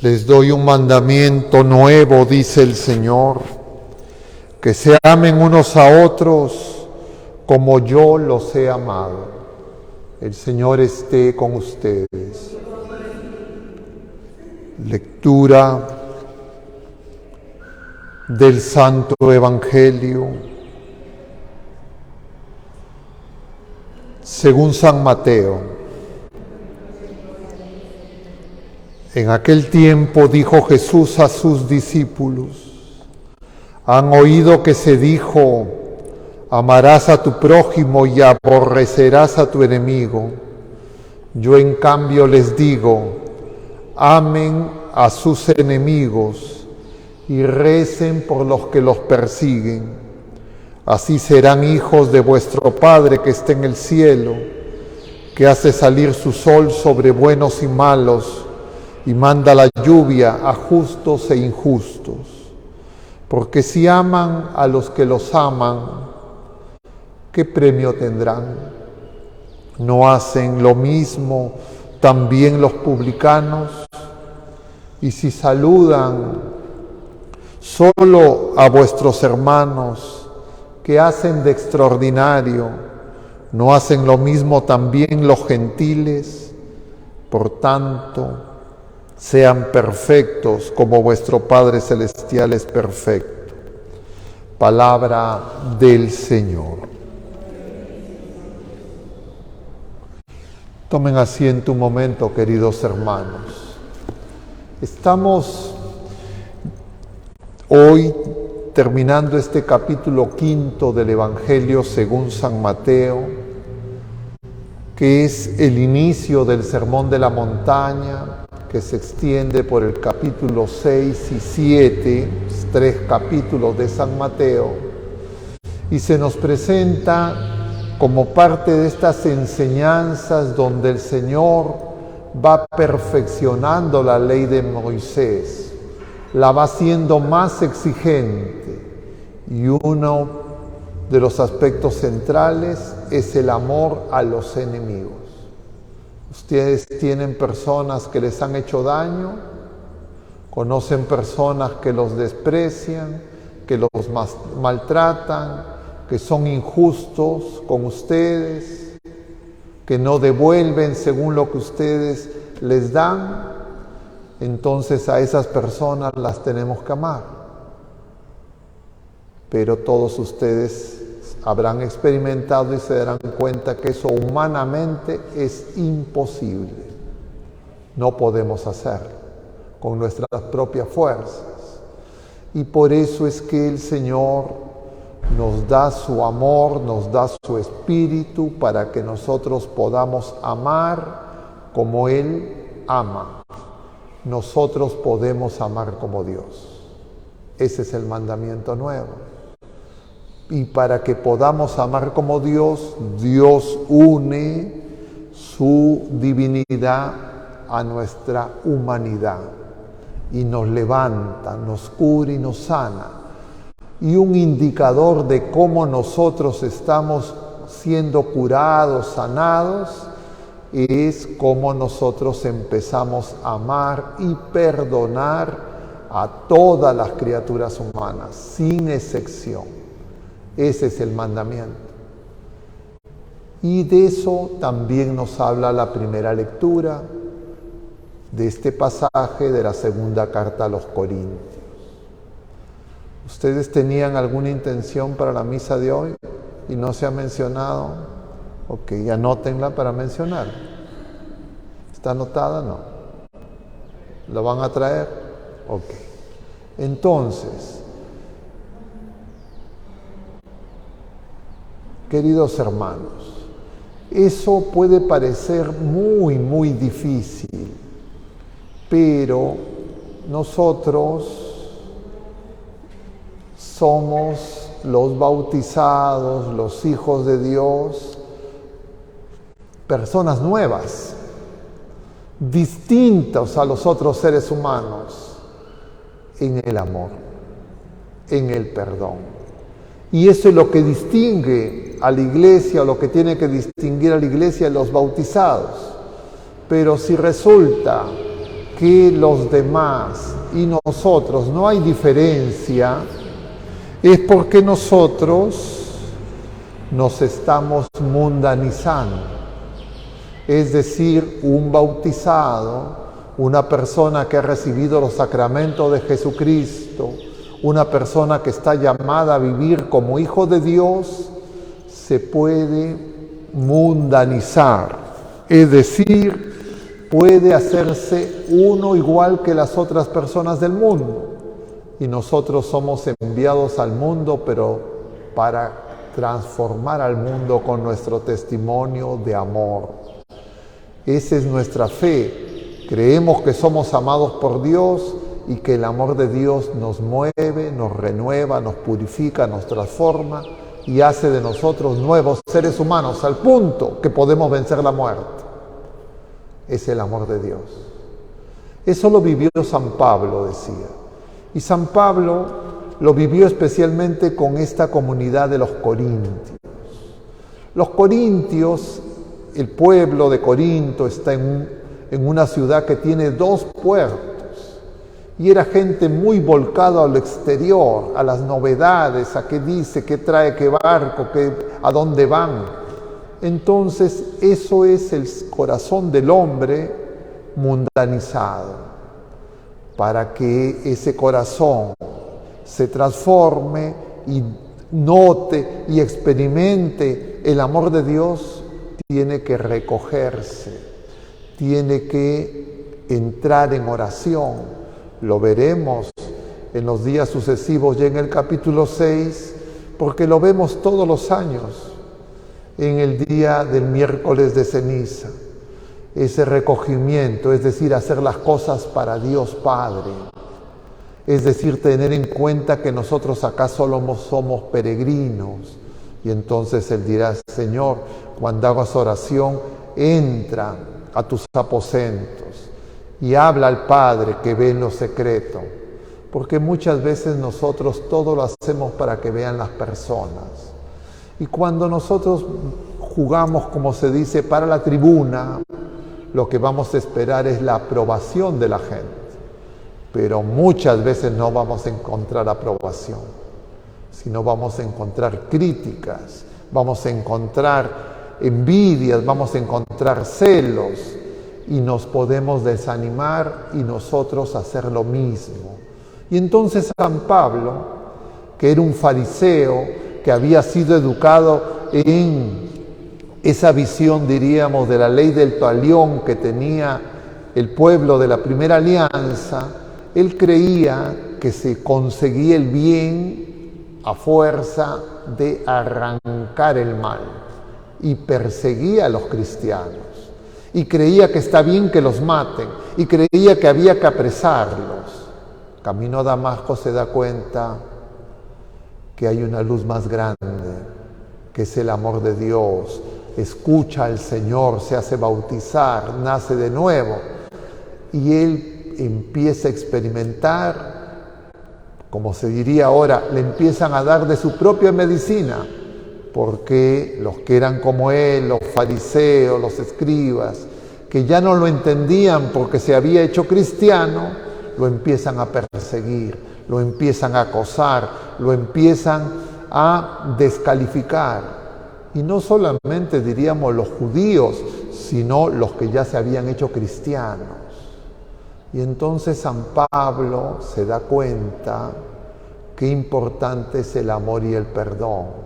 Les doy un mandamiento nuevo, dice el Señor, que se amen unos a otros como yo los he amado. El Señor esté con ustedes. Lectura del Santo Evangelio según San Mateo. En aquel tiempo dijo Jesús a sus discípulos: han oído que se dijo, amarás a tu prójimo y aborrecerás a tu enemigo. Yo en cambio les digo, amen a sus enemigos y recen por los que los persiguen. Así serán hijos de vuestro Padre que está en el cielo, que hace salir su sol sobre buenos y malos, y manda la lluvia a justos e injustos. Porque si aman a los que los aman, ¿qué premio tendrán? ¿No hacen lo mismo también los publicanos? Y si saludan solo a vuestros hermanos, ¿qué hacen de extraordinario? ¿No hacen lo mismo también los gentiles? Por tanto, sean perfectos como vuestro Padre Celestial es perfecto. Palabra del Señor. Tomen asiento un momento, queridos hermanos. Estamos hoy terminando este capítulo 5 del Evangelio según San Mateo, que es el inicio del Sermón de la Montaña, que se extiende por el capítulo 6 y 7, 3 capítulos de San Mateo, y se nos presenta como parte de estas enseñanzas donde el Señor va perfeccionando la ley de Moisés, la va haciendo más exigente, y uno de los aspectos centrales es el amor a los enemigos. Ustedes tienen personas que les han hecho daño, conocen personas que los desprecian, que los maltratan, que son injustos con ustedes, que no devuelven según lo que ustedes les dan. Entonces a esas personas las tenemos que amar. Pero todos ustedes habrán experimentado y se darán cuenta que eso humanamente es imposible. No podemos hacerlo con nuestras propias fuerzas. Y por eso es que el Señor nos da su amor, nos da su espíritu para que nosotros podamos amar como Él ama. Nosotros podemos amar como Dios. Ese es el mandamiento nuevo. Y para que podamos amar como Dios, Dios une su divinidad a nuestra humanidad y nos levanta, nos cura y nos sana. Y un indicador de cómo nosotros estamos siendo curados, sanados, es cómo nosotros empezamos a amar y perdonar a todas las criaturas humanas, sin excepción. Ese es el mandamiento. Y de eso también nos habla la primera lectura de este pasaje de la segunda carta a los Corintios. ¿Ustedes tenían alguna intención para la misa de hoy y no se ha mencionado? Ok, anótenla para mencionar. ¿Está anotada? No. ¿Lo van a traer? Ok. Entonces, queridos hermanos, eso puede parecer muy difícil, pero nosotros somos los bautizados, los hijos de Dios, personas nuevas, distintos a los otros seres humanos en el amor, en el perdón. Y eso es lo que distingue a la iglesia, o lo que tiene que distinguir a la iglesia de los bautizados. Pero si resulta que los demás y nosotros no hay diferencia, es porque nosotros nos estamos mundanizando. Es decir, un bautizado, una persona que ha recibido los sacramentos de Jesucristo, una persona que está llamada a vivir como hijo de Dios, se puede mundanizar. Es decir, puede hacerse uno igual que las otras personas del mundo. Y nosotros somos enviados al mundo, pero para transformar al mundo con nuestro testimonio de amor. Esa es nuestra fe. Creemos que somos amados por Dios y que el amor de Dios nos mueve, nos renueva, nos purifica, nos transforma y hace de nosotros nuevos seres humanos al punto que podemos vencer la muerte. Es el amor de Dios. Eso lo vivió San Pablo, decía. Y San Pablo lo vivió especialmente con esta comunidad de los corintios. Los corintios, el pueblo de Corinto está en una ciudad que tiene 2 puertos. Y era gente muy volcada al exterior, a las novedades, a qué dice, qué trae, qué barco, a dónde van. Entonces, eso es el corazón del hombre mundanizado. Para que ese corazón se transforme y note y experimente el amor de Dios, tiene que recogerse, tiene que entrar en oración. Lo veremos en los días sucesivos ya en el capítulo 6, porque lo vemos todos los años en el día del miércoles de ceniza. Ese recogimiento, es decir, hacer las cosas para Dios Padre. Es decir, tener en cuenta que nosotros acá solo somos peregrinos. Y entonces Él dirá: Señor, cuando hagas oración, entra a tus aposentos y habla al Padre que ve en lo secreto. Porque muchas veces nosotros todo lo hacemos para que vean las personas. Y cuando nosotros jugamos, como se dice, para la tribuna, lo que vamos a esperar es la aprobación de la gente. Pero muchas veces no vamos a encontrar aprobación, sino vamos a encontrar críticas, vamos a encontrar envidias, vamos a encontrar celos, y nos podemos desanimar y nosotros hacer lo mismo. Y entonces San Pablo, que era un fariseo, que había sido educado en esa visión, diríamos, de la ley del talión que tenía el pueblo de la primera alianza, él creía que se conseguía el bien a fuerza de arrancar el mal, y perseguía a los cristianos, y creía que está bien que los maten, y creía que había que apresarlos. Camino a Damasco se da cuenta que hay una luz más grande, que es el amor de Dios. Escucha al Señor, se hace bautizar, nace de nuevo, y él empieza a experimentar, como se diría ahora, le empiezan a dar de su propia medicina, porque los que eran como él, los fariseos, los escribas, que ya no lo entendían porque se había hecho cristiano, lo empiezan a perseguir, lo empiezan a acosar, lo empiezan a descalificar. Y no solamente, diríamos, los judíos, sino los que ya se habían hecho cristianos. Y entonces San Pablo se da cuenta qué importante es el amor y el perdón.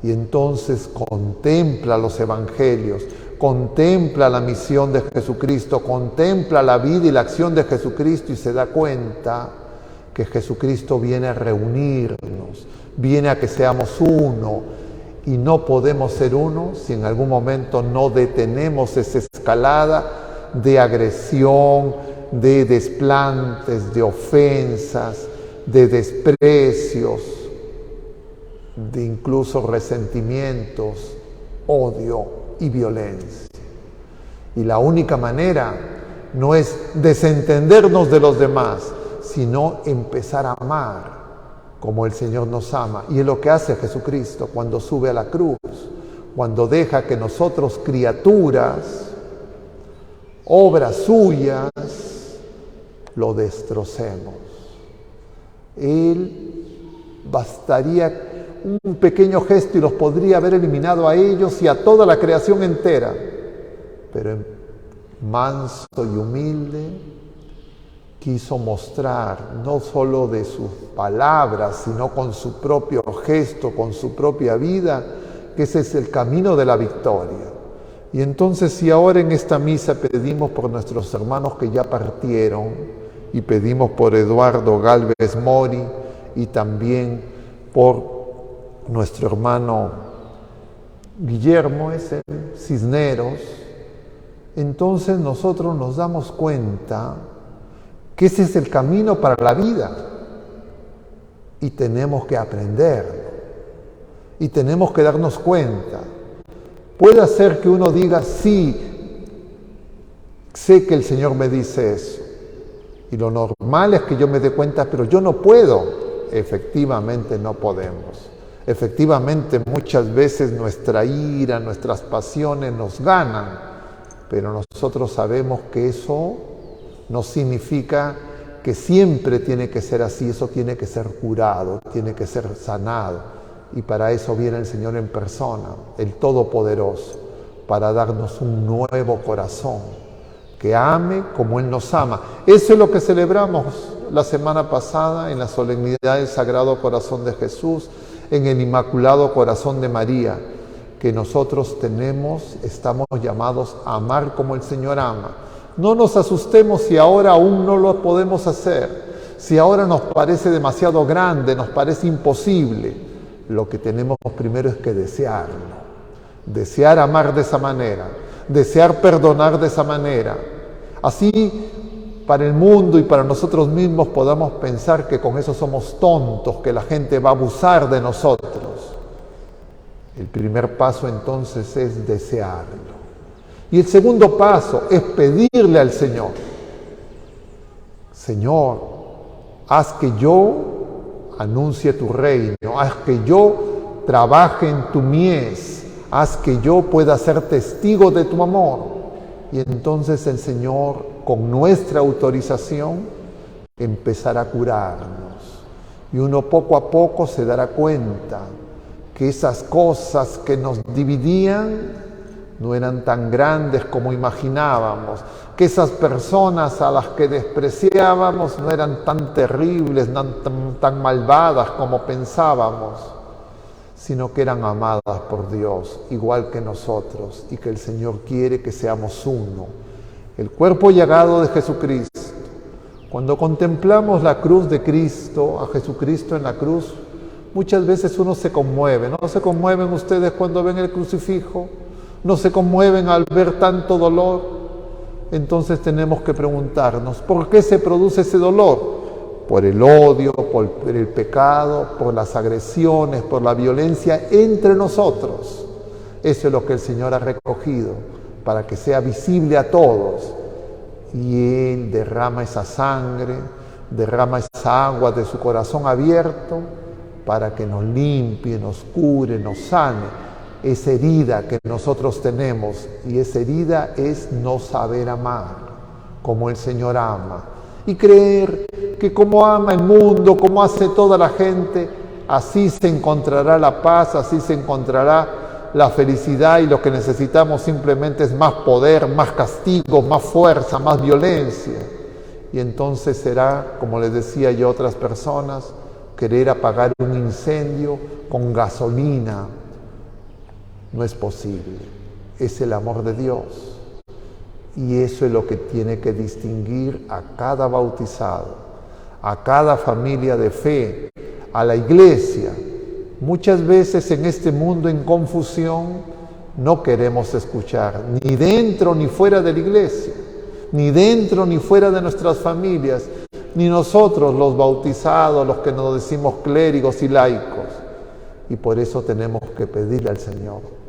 Y entonces contempla los evangelios, contempla la misión de Jesucristo, contempla la vida y la acción de Jesucristo, y se da cuenta que Jesucristo viene a reunirnos, viene a que seamos uno. Y no podemos ser uno si en algún momento no detenemos esa escalada de agresión, de desplantes, de ofensas, de desprecios, de incluso resentimientos, odio y violencia. Y la única manera no es desentendernos de los demás, sino empezar a amar como el Señor nos ama. Y es lo que hace Jesucristo cuando sube a la cruz, cuando deja que nosotros, criaturas, obras suyas, lo destrocemos. Él bastaría un pequeño gesto y los podría haber eliminado a ellos y a toda la creación entera. Pero manso y humilde quiso mostrar, no solo de sus palabras, sino con su propio gesto, con su propia vida, que ese es el camino de la victoria. Y entonces, si ahora en esta misa pedimos por nuestros hermanos que ya partieron, y pedimos por Eduardo Galvez Mori, y también por nuestro hermano Guillermo Cisneros, entonces nosotros nos damos cuenta que ese es el camino para la vida y tenemos que aprenderlo y tenemos que darnos cuenta. Puede ser que uno diga, sí, sé que el Señor me dice eso y lo normal es que yo me dé cuenta, pero yo no puedo. Efectivamente no podemos. Efectivamente muchas veces nuestra ira, nuestras pasiones nos ganan, pero nosotros sabemos que eso no significa que siempre tiene que ser así, eso tiene que ser curado, tiene que ser sanado. Y para eso viene el Señor en persona, el Todopoderoso, para darnos un nuevo corazón, que ame como Él nos ama. Eso es lo que celebramos la semana pasada en la solemnidad del Sagrado Corazón de Jesús, en el Inmaculado Corazón de María, que nosotros estamos llamados a amar como el Señor ama. No nos asustemos si ahora aún no lo podemos hacer, si ahora nos parece demasiado grande, nos parece imposible. Lo que tenemos primero es que desearlo, desear amar de esa manera, desear perdonar de esa manera. Así, para el mundo y para nosotros mismos podamos pensar que con eso somos tontos, que la gente va a abusar de nosotros. El primer paso entonces es desearlo. Y el segundo paso es pedirle al Señor, Señor, haz que yo anuncie tu reino, haz que yo trabaje en tu mies, haz que yo pueda ser testigo de tu amor. Y entonces el Señor, con nuestra autorización, empezará a curarnos. Y uno poco a poco se dará cuenta que esas cosas que nos dividían no eran tan grandes como imaginábamos, que esas personas a las que despreciábamos no eran tan terribles, tan malvadas como pensábamos, sino que eran amadas por Dios, igual que nosotros, y que el Señor quiere que seamos uno. El cuerpo llagado de Jesucristo. Cuando contemplamos la cruz de Cristo, a Jesucristo en la cruz, muchas veces uno se conmueve. ¿No se conmueven ustedes cuando ven el crucifijo? ¿No se conmueven al ver tanto dolor? Entonces tenemos que preguntarnos, ¿por qué se produce ese dolor? Por el odio, por el pecado, por las agresiones, por la violencia entre nosotros. Eso es lo que el Señor ha recogido, para que sea visible a todos. Y Él derrama esa sangre, derrama esa agua de su corazón abierto, para que nos limpie, nos cure, nos sane. Esa herida que nosotros tenemos, y esa herida es no saber amar como el Señor ama y creer que como ama el mundo, como hace toda la gente, así se encontrará la paz, así se encontrará la felicidad, y lo que necesitamos simplemente es más poder, más castigo, más fuerza, más violencia. Y entonces será, como les decía yo a otras personas, querer apagar un incendio con gasolina. No es posible. Es el amor de Dios. Y eso es lo que tiene que distinguir a cada bautizado, a cada familia de fe, a la iglesia. Muchas veces en este mundo en confusión no queremos escuchar, ni dentro ni fuera de la iglesia, ni dentro ni fuera de nuestras familias, ni nosotros los bautizados, los que nos decimos clérigos y laicos. Y por eso tenemos que pedirle al Señor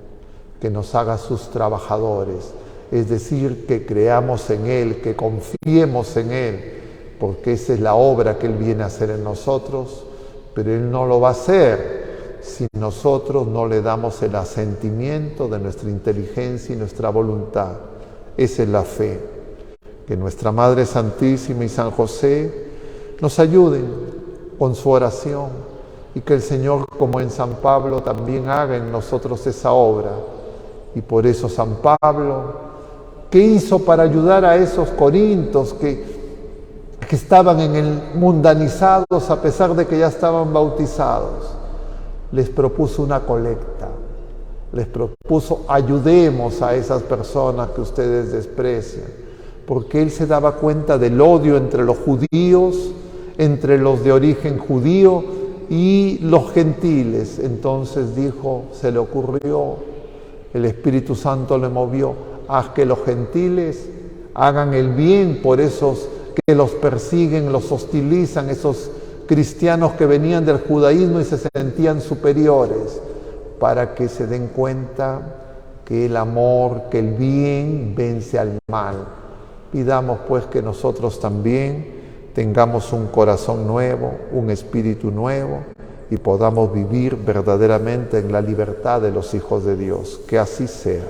que nos haga sus trabajadores, es decir, que creamos en Él, que confiemos en Él, porque esa es la obra que Él viene a hacer en nosotros, pero Él no lo va a hacer si nosotros no le damos el asentimiento de nuestra inteligencia y nuestra voluntad. Esa es la fe, Que nuestra Madre Santísima y San José nos ayuden con su oración y que el Señor, como en San Pablo, también haga en nosotros esa obra. Y por eso San Pablo, ¿qué hizo para ayudar a esos corintios que estaban mundanizados a pesar de que ya estaban bautizados? Les propuso una colecta, les propuso ayudemos a esas personas que ustedes desprecian, porque él se daba cuenta del odio entre los judíos, entre los de origen judío y los gentiles. Entonces dijo, se le ocurrió, el Espíritu Santo le movió, haz que los gentiles hagan el bien por esos que los persiguen, los hostilizan, esos cristianos que venían del judaísmo y se sentían superiores, para que se den cuenta que el amor, que el bien vence al mal. Pidamos pues que nosotros también tengamos un corazón nuevo, un espíritu nuevo y podamos vivir verdaderamente en la libertad de los hijos de Dios. Que así sea.